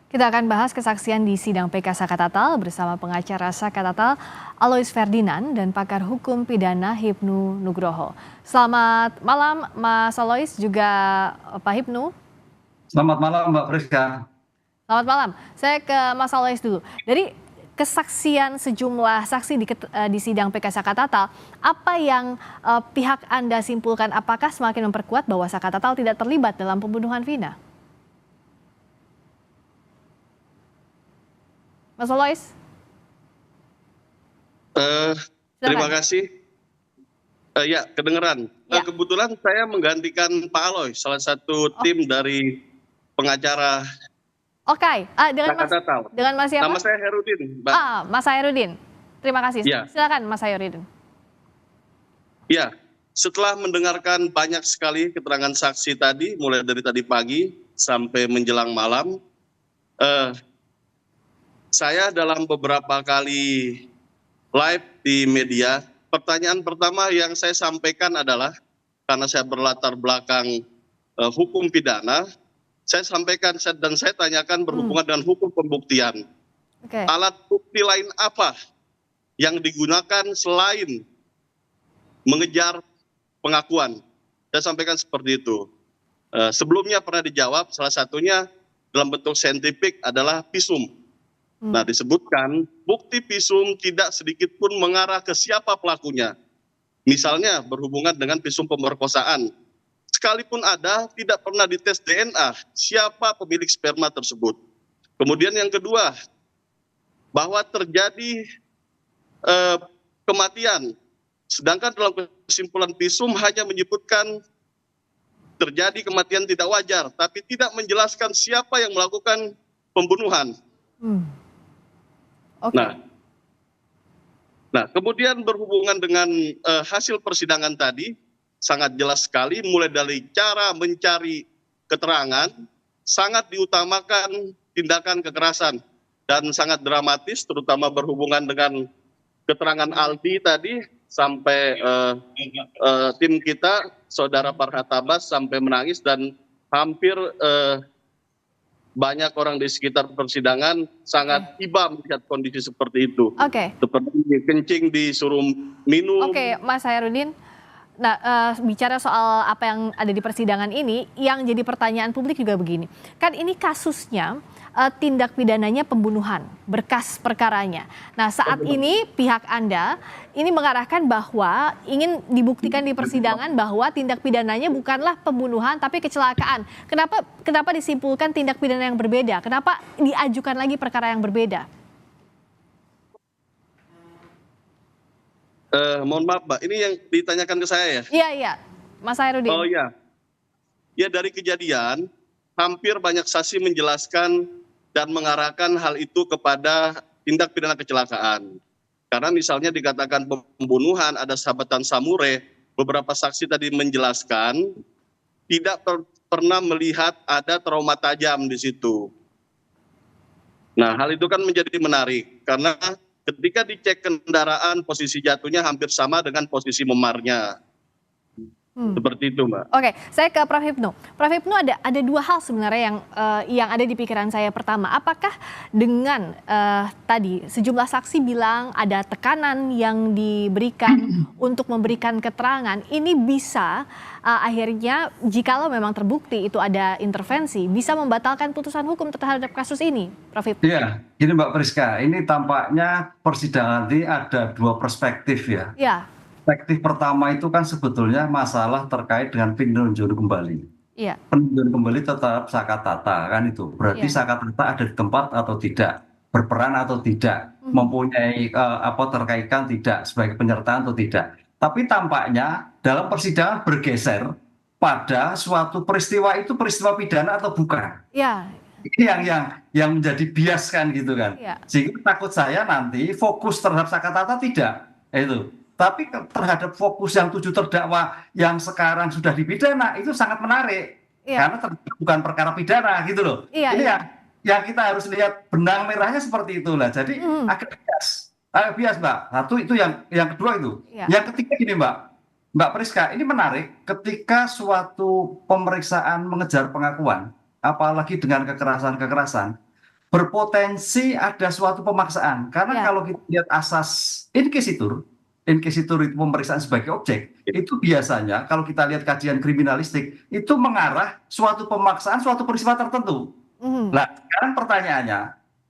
Kita akan bahas kesaksian di sidang PK Saka Tatal bersama pengacara Saka Tatal Alois Ferdinand dan pakar hukum pidana Hipnu Nugroho. Selamat malam Mas Alois, juga Pak Hipnu. Selamat malam Mbak Friska. Selamat malam. Saya ke Mas Alois dulu. Dari kesaksian sejumlah saksi di sidang PK Saka Tatal, apa yang pihak Anda simpulkan, apakah semakin memperkuat bahwa Saka Tatal tidak terlibat dalam pembunuhan Vina? Mas Alois? Terima kasih. Ya, kedengeran. Ya. Kebetulan saya menggantikan Pak Alois, salah satu tim dari pengacara Oke, Saka Tatal. dengan Mas siapa? Nama saya Herudin, Mbak. Mas Hairudin. Terima kasih. Ya. Silakan Mas Hairudin. Ya, setelah mendengarkan banyak sekali keterangan saksi tadi, mulai dari tadi pagi sampai menjelang malam, saya dalam beberapa kali live di media, pertanyaan pertama yang saya sampaikan adalah, karena saya berlatar belakang hukum pidana, saya sampaikan dan saya tanyakan berhubungan dengan hukum pembuktian. Oke. Alat bukti lain apa yang digunakan selain mengejar pengakuan? Saya sampaikan seperti itu. Sebelumnya pernah dijawab, salah satunya dalam bentuk saintifik adalah visum. Nah, disebutkan bukti visum tidak sedikit pun mengarah ke siapa pelakunya. Misalnya berhubungan dengan visum pemerkosaan. Sekalipun ada, tidak pernah dites DNA siapa pemilik sperma tersebut. Kemudian yang kedua, bahwa terjadi kematian. Sedangkan dalam kesimpulan visum hanya menyebutkan terjadi kematian tidak wajar, tapi tidak menjelaskan siapa yang melakukan pembunuhan. Okay. Nah, kemudian berhubungan dengan hasil persidangan tadi, sangat jelas sekali, mulai dari cara mencari keterangan, sangat diutamakan tindakan kekerasan, dan sangat dramatis, terutama berhubungan dengan keterangan Aldi tadi, sampai tim kita, Saudara Farhat Abbas, sampai menangis, dan hampir banyak orang di sekitar persidangan sangat iba melihat kondisi seperti itu. Oke. Seperti kencing disuruh minum. Oke, Mas Hairudin. Nah, bicara soal apa yang ada di persidangan ini, yang jadi pertanyaan publik juga begini. Kan ini kasusnya tindak pidananya pembunuhan, berkas perkaranya. Nah, saat ini pihak Anda ini mengarahkan bahwa ingin dibuktikan di persidangan bahwa tindak pidananya bukanlah pembunuhan tapi kecelakaan. Kenapa disimpulkan tindak pidana yang berbeda? Kenapa diajukan lagi perkara yang berbeda? Mohon maaf, Mbak, ini yang ditanyakan ke saya ya? Iya, Mas Hairudin. Oh iya. Ya, dari kejadian, hampir banyak saksi menjelaskan dan mengarahkan hal itu kepada tindak pidana kecelakaan. Karena misalnya dikatakan pembunuhan, ada sahabatan samurai, beberapa saksi tadi menjelaskan tidak pernah melihat ada trauma tajam di situ. Nah, hal itu kan menjadi menarik, karena ketika dicek kendaraan, posisi jatuhnya hampir sama dengan posisi memarnya. Seperti itu, Mbak. Oke, saya ke Prof. Hipnu. Prof. Hipnu, ada dua hal sebenarnya yang ada di pikiran saya. Pertama, apakah dengan tadi sejumlah saksi bilang ada tekanan yang diberikan untuk memberikan keterangan, ini bisa akhirnya jikalau memang terbukti itu ada intervensi, bisa membatalkan putusan hukum terhadap kasus ini, Prof. Hipnu? Iya, gini Mbak Friska, ini tampaknya persidangan ini ada dua perspektif ya. Iya. Perspektif pertama itu kan sebetulnya masalah terkait dengan peninjauan kembali. Iya. Peninjauan kembali terhadap Saka Tatal kan itu. Berarti Saka Tatal ada di tempat atau tidak, berperan atau tidak, mempunyai terkaitan tidak sebagai penyertaan atau tidak. Tapi tampaknya dalam persidangan bergeser pada suatu peristiwa itu peristiwa pidana atau bukan. Iya. Ini yang menjadi bias kan gitu kan. Iya. Sehingga takut saya nanti fokus terhadap Saka Tatal tidak. Itu. Tapi terhadap fokus yang 7 terdakwa yang sekarang sudah dipidana itu sangat menarik. Iya. Karena bukan perkara pidana gitu loh. Iya, ini yang kita harus lihat benang merahnya seperti itulah. Jadi agak bias Mbak. Satu itu yang kedua itu. Iya. Yang ketiga gini Mbak Priska, ini menarik ketika suatu pemeriksaan mengejar pengakuan, apalagi dengan kekerasan-kekerasan, berpotensi ada suatu pemaksaan. Karena Ya. kalau kita lihat asas inquisitur itu pemeriksaan sebagai objek, itu biasanya kalau kita lihat kajian kriminalistik, itu mengarah suatu pemaksaan, suatu peristiwa tertentu. Mhm. Nah, sekarang pertanyaannya,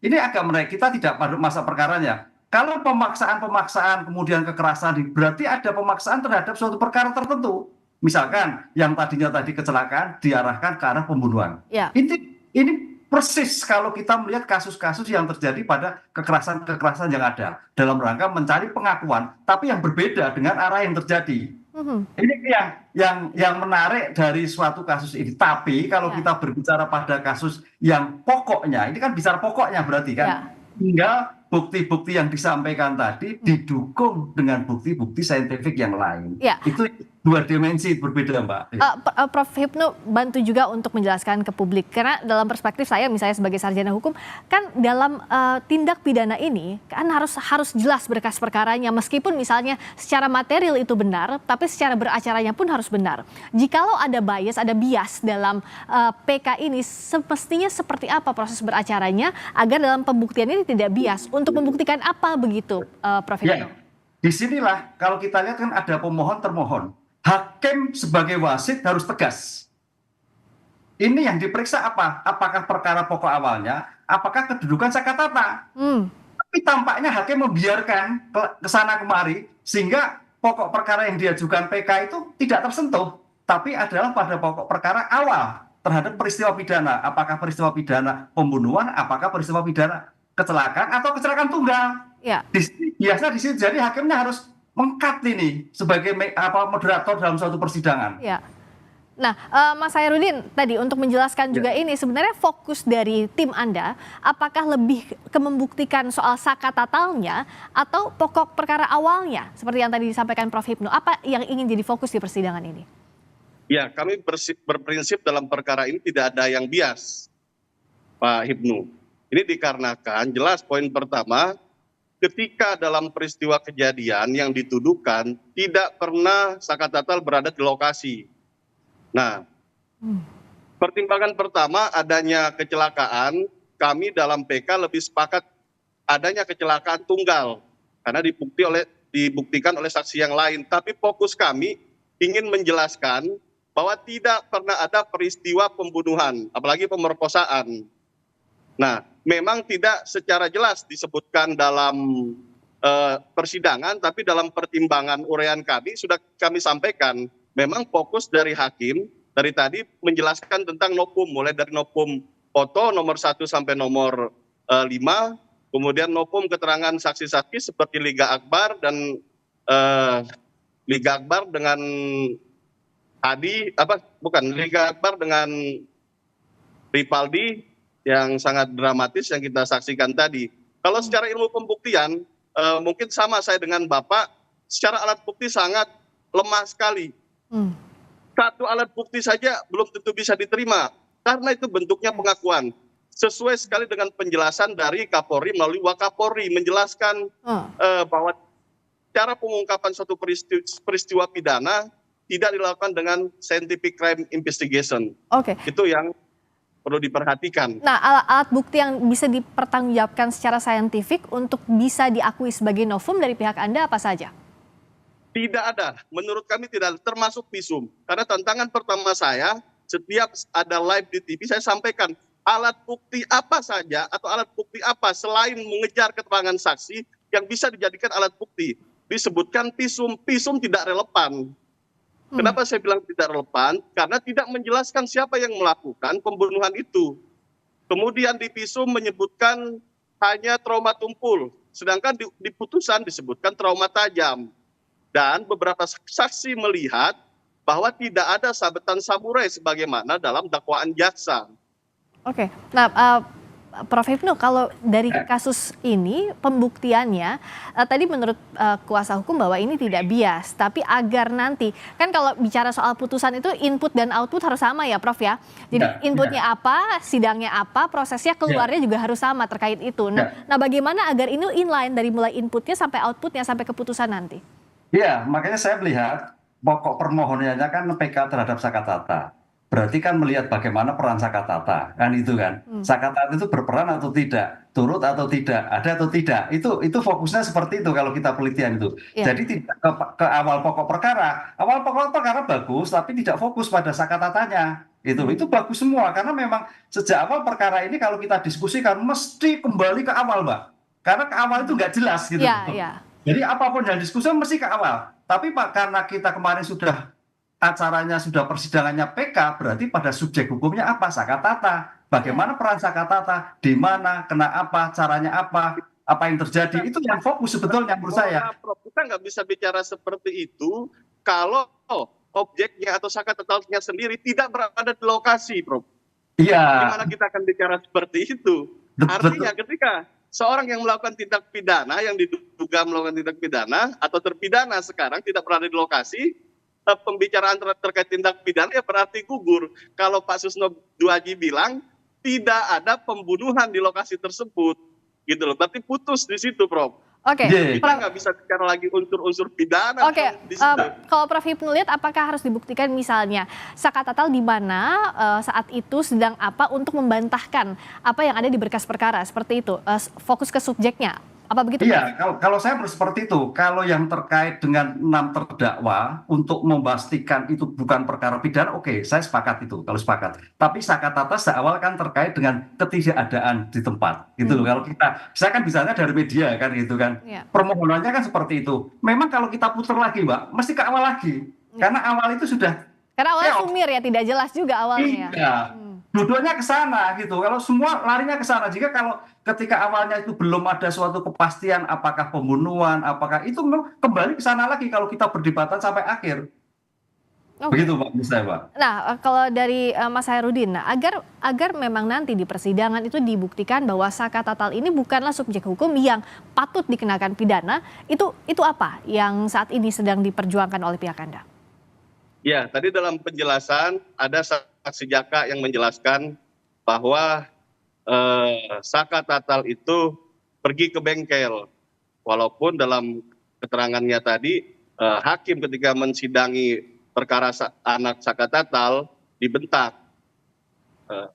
ini agak menarik, kita tidak pada masa perkaranya. Kalau pemaksaan kemudian kekerasan, berarti ada pemaksaan terhadap suatu perkara tertentu. Misalkan yang tadinya tadi kecelakaan diarahkan ke arah pembunuhan. Ya. Ini persis kalau kita melihat kasus-kasus yang terjadi pada kekerasan yang ada dalam rangka mencari pengakuan, tapi yang berbeda dengan arah yang terjadi. Mhm. Ini yang menarik dari suatu kasus ini. Tapi kalau Ya. kita berbicara pada kasus yang pokoknya, ini kan bicara pokoknya berarti kan, Ya. tinggal bukti-bukti yang disampaikan tadi didukung dengan bukti-bukti saintifik yang lain. Ya. Itu dua dimensi berbeda, Mbak. Prof. Hipnu bantu juga untuk menjelaskan ke publik, karena dalam perspektif saya misalnya sebagai sarjana hukum, kan dalam tindak pidana ini kan harus jelas berkas perkaranya, meskipun misalnya secara material itu benar, tapi secara beracaranya pun harus benar. Jikalau ada bias dalam PK ini, semestinya seperti apa proses beracaranya agar dalam pembuktian ini tidak bias? Untuk membuktikan apa begitu, Prof. Hipnu? Ya, disinilah kalau kita lihat kan ada pemohon termohon. Hakim sebagai wasit harus tegas. Ini yang diperiksa apa? Apakah perkara pokok awalnya? Apakah kedudukan sakatata? Tapi tampaknya hakim membiarkan ke sana kemari sehingga pokok perkara yang diajukan PK itu tidak tersentuh. Tapi adalah pada pokok perkara awal terhadap peristiwa pidana. Apakah peristiwa pidana pembunuhan? Apakah peristiwa pidana kecelakaan atau kecelakaan tunggal? Ya. Biasa di situ, jadi hakimnya harus mengkat ini sebagai moderator dalam suatu persidangan. Ya. Nah, Mas Hairudin, tadi untuk menjelaskan juga ini, sebenarnya fokus dari tim Anda, apakah lebih ke membuktikan soal sakatatalnya atau pokok perkara awalnya, seperti yang tadi disampaikan Prof. Hipnu, apa yang ingin jadi fokus di persidangan ini? Ya, kami berprinsip dalam perkara ini tidak ada yang bias, Pak Hipnu. Ini dikarenakan jelas poin pertama, ketika dalam peristiwa kejadian yang dituduhkan tidak pernah sakatatal berada di lokasi. Nah, pertimbangan pertama adanya kecelakaan, kami dalam PK lebih sepakat adanya kecelakaan tunggal karena dibuktikan oleh saksi yang lain. Tapi fokus kami ingin menjelaskan bahwa tidak pernah ada peristiwa pembunuhan, apalagi pemerkosaan. Nah, memang tidak secara jelas disebutkan dalam persidangan, tapi dalam pertimbangan uraian kami sudah kami sampaikan. Memang fokus dari hakim dari tadi menjelaskan tentang nopum, mulai dari nopum foto nomor 1 sampai nomor 5, kemudian nopum keterangan saksi-saksi seperti Liga Akbar dan Liga Akbar dengan Liga Akbar dengan Ripaldi yang sangat dramatis yang kita saksikan tadi. Kalau secara ilmu pembuktian, mungkin sama saya dengan Bapak, secara alat bukti sangat lemah sekali. Satu alat bukti saja belum tentu bisa diterima, karena itu bentuknya pengakuan. Sesuai sekali dengan penjelasan dari Kapolri melalui Wakapolri, menjelaskan bahwa cara pengungkapan suatu peristiwa pidana tidak dilakukan dengan scientific crime investigation. Oke. Itu yang perlu diperhatikan. Nah, alat bukti yang bisa dipertanggungjawabkan secara saintifik untuk bisa diakui sebagai novum dari pihak Anda apa saja? Tidak ada, menurut kami tidak ada, termasuk visum. Karena tantangan pertama saya, setiap ada live di TV, saya sampaikan alat bukti apa saja atau alat bukti apa selain mengejar keterangan saksi yang bisa dijadikan alat bukti. Disebutkan visum tidak relevan. Kenapa saya bilang tidak relevan? Karena tidak menjelaskan siapa yang melakukan pembunuhan itu. Kemudian di visum menyebutkan hanya trauma tumpul, sedangkan di putusan disebutkan trauma tajam. Dan beberapa saksi melihat bahwa tidak ada sabetan samurai sebagaimana dalam dakwaan jaksa. Oke, nah Prof. Hipnu, kalau dari kasus ini pembuktiannya tadi menurut kuasa hukum bahwa ini tidak bias, tapi agar nanti kan kalau bicara soal putusan itu input dan output harus sama ya Prof ya. Jadi inputnya apa, sidangnya apa, prosesnya keluarnya juga harus sama terkait itu. Nah, bagaimana agar ini inline dari mulai inputnya sampai outputnya sampai keputusan nanti? Ya, makanya saya melihat pokok permohonannya kan PK terhadap sakatata. berarti kan melihat bagaimana peran Sakatata, kan itu kan. Sakatata itu berperan atau tidak, turut atau tidak, ada atau tidak. Itu fokusnya seperti itu kalau kita penelitian itu. Iya. Jadi tidak ke awal pokok perkara. Awal pokok perkara bagus, tapi tidak fokus pada Sakatatanya. Itu bagus semua karena memang sejak awal perkara ini kalau kita diskusikan mesti kembali ke awal, Mbak. Karena ke awal itu nggak jelas gitu. Iya, iya. Jadi apapun yang diskusi mesti ke awal. Tapi Pak, karena kita kemarin sudah acaranya sudah persidangannya PK, berarti pada subjek hukumnya apa? Sakatata. Bagaimana peran Sakatata? Di mana? Kena apa? Caranya apa? Apa yang terjadi? Itu yang fokus sebetulnya menurut saya. Prof, kita nggak bisa bicara seperti itu kalau objeknya atau Sakatatanya sendiri tidak berada di lokasi, Prof. Iya. Gimana kita akan bicara seperti itu? Artinya ketika seorang yang melakukan tindak pidana, yang diduga melakukan tindak pidana atau terpidana sekarang tidak berada di lokasi, pembicaraan terkait tindak pidana ya berarti gugur. Kalau Pak Susno Duaji bilang tidak ada pembunuhan di lokasi tersebut, gitu loh. Berarti putus di situ, Prof. Oke, Kita nggak bisa bicara lagi unsur-unsur pidana. Oke, di situ. kalau Prof Hipnu lihat apakah harus dibuktikan misalnya Sakatatal di mana saat itu sedang apa untuk membantahkan apa yang ada di berkas perkara seperti itu, fokus ke subjeknya. Apa begitu? Iya, kalau saya seperti itu. Kalau yang terkait dengan 6 terdakwa untuk memastikan itu bukan perkara pidana, oke, saya sepakat itu. Kalau sepakat. Tapi Sakatata seawal kan terkait dengan ketidakadaan di tempat, gitu loh. Kalau saya kan bisanya dari media kan, gitu kan. Iya. Permohonannya kan seperti itu. Memang kalau kita putar lagi, Mbak, mesti ke awal lagi. Karena awal itu sudah. Karena awalnya sumir ya, tidak jelas juga awalnya. Iya. Duduknya ke sana gitu. Kalau semua larinya ke sana. Jika kalau ketika awalnya itu belum ada suatu kepastian apakah pembunuhan, apakah itu kembali ke sana lagi kalau kita berdebatan sampai akhir. Oke. Begitu Pak, menurut saya Pak. Nah, kalau dari Mas Hairudin, nah, agar memang nanti di persidangan itu dibuktikan bahwa Sakatatal ini bukanlah subjek hukum yang patut dikenakan pidana, itu apa yang saat ini sedang diperjuangkan oleh pihak Anda? Ya, tadi dalam penjelasan ada saksi Jaka yang menjelaskan bahwa Sakatatal itu pergi ke bengkel. Walaupun dalam keterangannya tadi hakim ketika mensidangi perkara anak Sakatatal dibentak.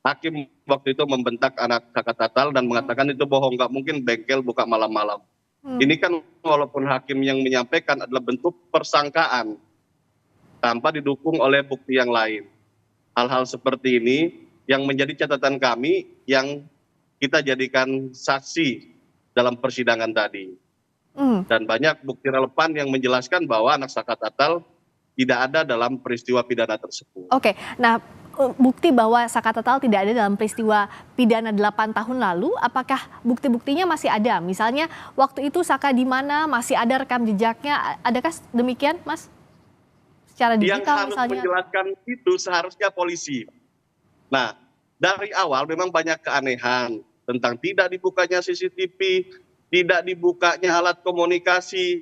Hakim waktu itu membentak anak Sakatatal dan mengatakan itu bohong, nggak mungkin bengkel buka malam-malam. Ini kan walaupun hakim yang menyampaikan adalah bentuk persangkaan tanpa didukung oleh bukti yang lain. Hal-hal seperti ini yang menjadi catatan kami yang kita jadikan saksi dalam persidangan tadi. Dan banyak bukti relevan yang menjelaskan bahwa anak Sakatatal tidak ada dalam peristiwa pidana tersebut. Oke, nah bukti bahwa Sakatatal tidak ada dalam peristiwa pidana 8 tahun lalu, apakah bukti-buktinya masih ada? Misalnya waktu itu Saka di mana, masih ada rekam jejaknya, adakah demikian Mas? Secara digital yang harus misalnya. Menjelaskan itu seharusnya polisi. Nah, dari awal memang banyak keanehan tentang tidak dibukanya CCTV, tidak dibukanya alat komunikasi,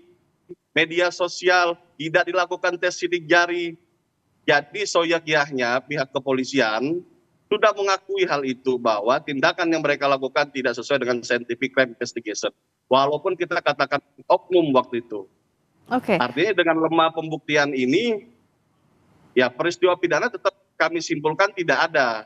media sosial, tidak dilakukan tes sidik jari. Jadi soyakyahnya pihak kepolisian sudah mengakui hal itu bahwa tindakan yang mereka lakukan tidak sesuai dengan scientific crime investigation. Walaupun kita katakan oknum waktu itu. Oke. Artinya dengan lemah pembuktian ini, ya peristiwa pidana tetap kami simpulkan tidak ada.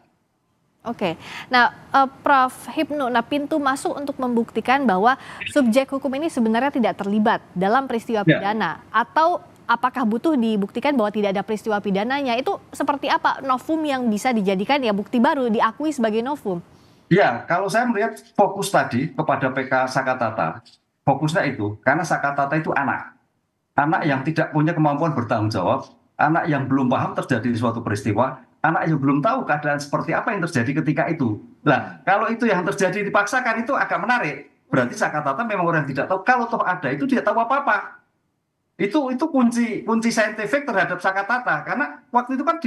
Oke, nah Prof Hipnu, nah pintu masuk untuk membuktikan bahwa subjek hukum ini sebenarnya tidak terlibat dalam peristiwa pidana, atau apakah butuh dibuktikan bahwa tidak ada peristiwa pidananya, itu seperti apa novum yang bisa dijadikan ya bukti baru diakui sebagai novum? Ya, kalau saya melihat fokus tadi kepada PK Sakatata, fokusnya itu karena Sakatata itu anak yang tidak punya kemampuan bertanggung jawab, anak yang belum paham terjadi suatu peristiwa, anak yang belum tahu keadaan seperti apa yang terjadi ketika itu. Nah, kalau itu yang terjadi dipaksakan itu agak menarik. Berarti Sakatata memang orang yang tidak tahu. Kalau toh ada itu dia tahu apa-apa. Itu kunci saintifik terhadap Sakatata. Karena waktu itu kan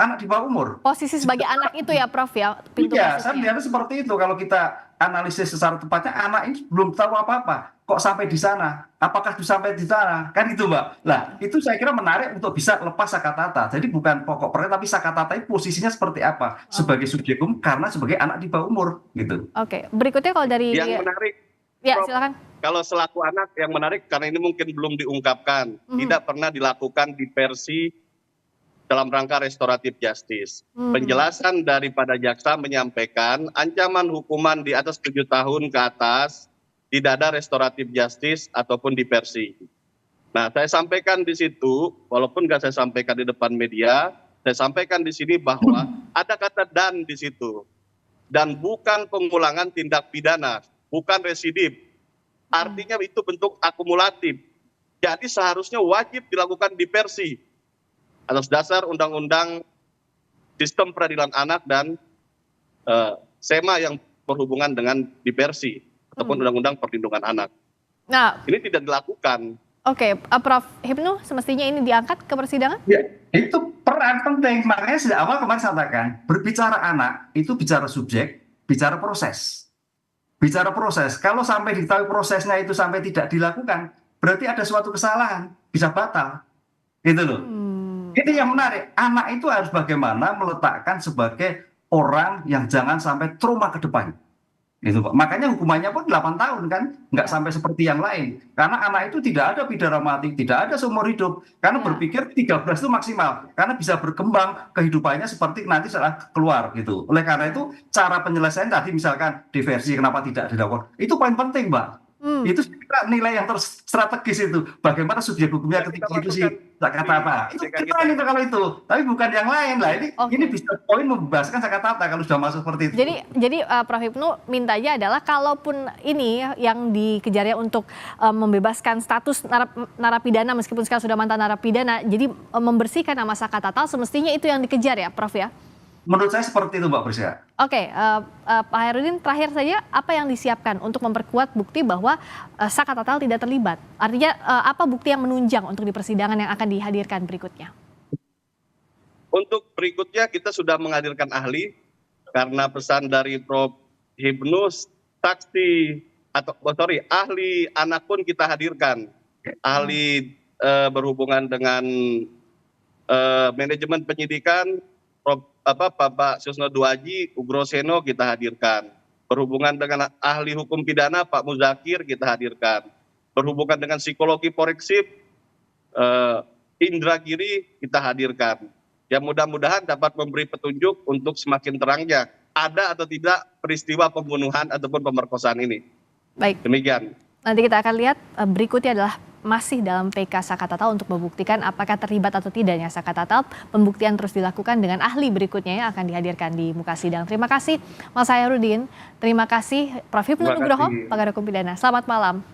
anak di bawah umur. Posisi sebagai anak itu ya Prof ya, pintu iya, masuknya. saya melihatnya seperti itu. Kalau kita analisis secara tepatnya, anak ini belum tahu apa-apa. Kok sampai di sana? Apakah sampai di sana? Kan itu Mbak. Nah, itu saya kira menarik untuk bisa lepas Sakatata. Jadi bukan pokok perkara, tapi Sakatata itu posisinya seperti apa? Sebagai subjek hukum karena sebagai anak di bawah umur. Gitu. Oke, berikutnya kalau dari... Yang menarik, ya Prof, silakan. kalau selaku anak yang menarik, karena ini mungkin belum diungkapkan, tidak pernah dilakukan diversi dalam rangka restoratif justice. Penjelasan daripada jaksa menyampaikan ancaman hukuman di atas 7 tahun ke atas tidak ada restoratif justice ataupun diversi. Nah, saya sampaikan di situ, walaupun nggak saya sampaikan di depan media, saya sampaikan di sini bahwa ada kata dan di situ. Dan bukan pengulangan tindak pidana, bukan residip. Artinya itu bentuk akumulatif. Jadi seharusnya wajib dilakukan diversi atas dasar Undang-Undang Sistem Peradilan Anak dan SEMA yang berhubungan dengan diversi ataupun Undang-Undang Perlindungan Anak. Nah, Ini tidak dilakukan. oke, Prof. Hipnu, semestinya ini diangkat ke persidangan? Ya, itu peran penting. Makanya sejak awal kemarin saya katakan, berbicara anak itu bicara subjek, bicara proses. Bicara proses. Kalau sampai diketahui prosesnya itu sampai tidak dilakukan, berarti ada suatu kesalahan, bisa batal. Gitu loh. Ini yang menarik. Anak itu harus bagaimana meletakkan sebagai orang yang jangan sampai trauma ke depan. Gitu, Pak. Makanya hukumannya pun 8 tahun kan, nggak sampai seperti yang lain. Karena anak itu tidak ada pidana mati, tidak ada seumur hidup. Karena berpikir 13 itu maksimal. Karena bisa berkembang kehidupannya seperti nanti setelah keluar gitu. Oleh karena itu cara penyelesaian tadi misalkan diversi kenapa tidak dilakukan. Itu poin penting, Mbak. Itu nilai yang strategis itu. Bagaimana subjek hukumnya ketika itu sih kata-kata. Itu keren itu kalau itu. Tapi bukan yang lain lah. Ini bisa poin membebaskan kata-kata kalau sudah masuk seperti itu. Jadi Prof. Hipnu mintanya adalah kalaupun ini yang dikejarnya untuk membebaskan status narapidana meskipun sekarang sudah mantan narapidana, jadi membersihkan nama Saka Tatal semestinya itu yang dikejar ya Prof ya? Menurut saya seperti itu Mbak Prisya. Oke, Pak Hairudin terakhir saja apa yang disiapkan untuk memperkuat bukti bahwa Saka Tatal tidak terlibat? Artinya apa bukti yang menunjang untuk di persidangan yang akan dihadirkan berikutnya? Untuk berikutnya kita sudah menghadirkan ahli karena pesan dari Prof. Hipnu, ahli anak pun kita hadirkan. Ahli berhubungan dengan manajemen penyidikan, Bapak Susno Duaji, Ugroseno kita hadirkan. Berhubungan dengan ahli hukum pidana Pak Muzakir kita hadirkan. Berhubungan dengan psikologi forensik Indra Giri kita hadirkan. Ya mudah-mudahan dapat memberi petunjuk untuk semakin terangnya ada atau tidak peristiwa pembunuhan ataupun pemerkosaan ini. Baik. Demikian. Nanti kita akan lihat berikutnya adalah masih dalam PK Saka Tatal untuk membuktikan apakah terlibat atau tidaknya Saka Tatal. Pembuktian terus dilakukan dengan ahli berikutnya yang akan dihadirkan di muka sidang. Terima kasih Mas Hairudin, terima kasih Prof. Hipnu Nugroho, pakar hukum pidana. Selamat malam.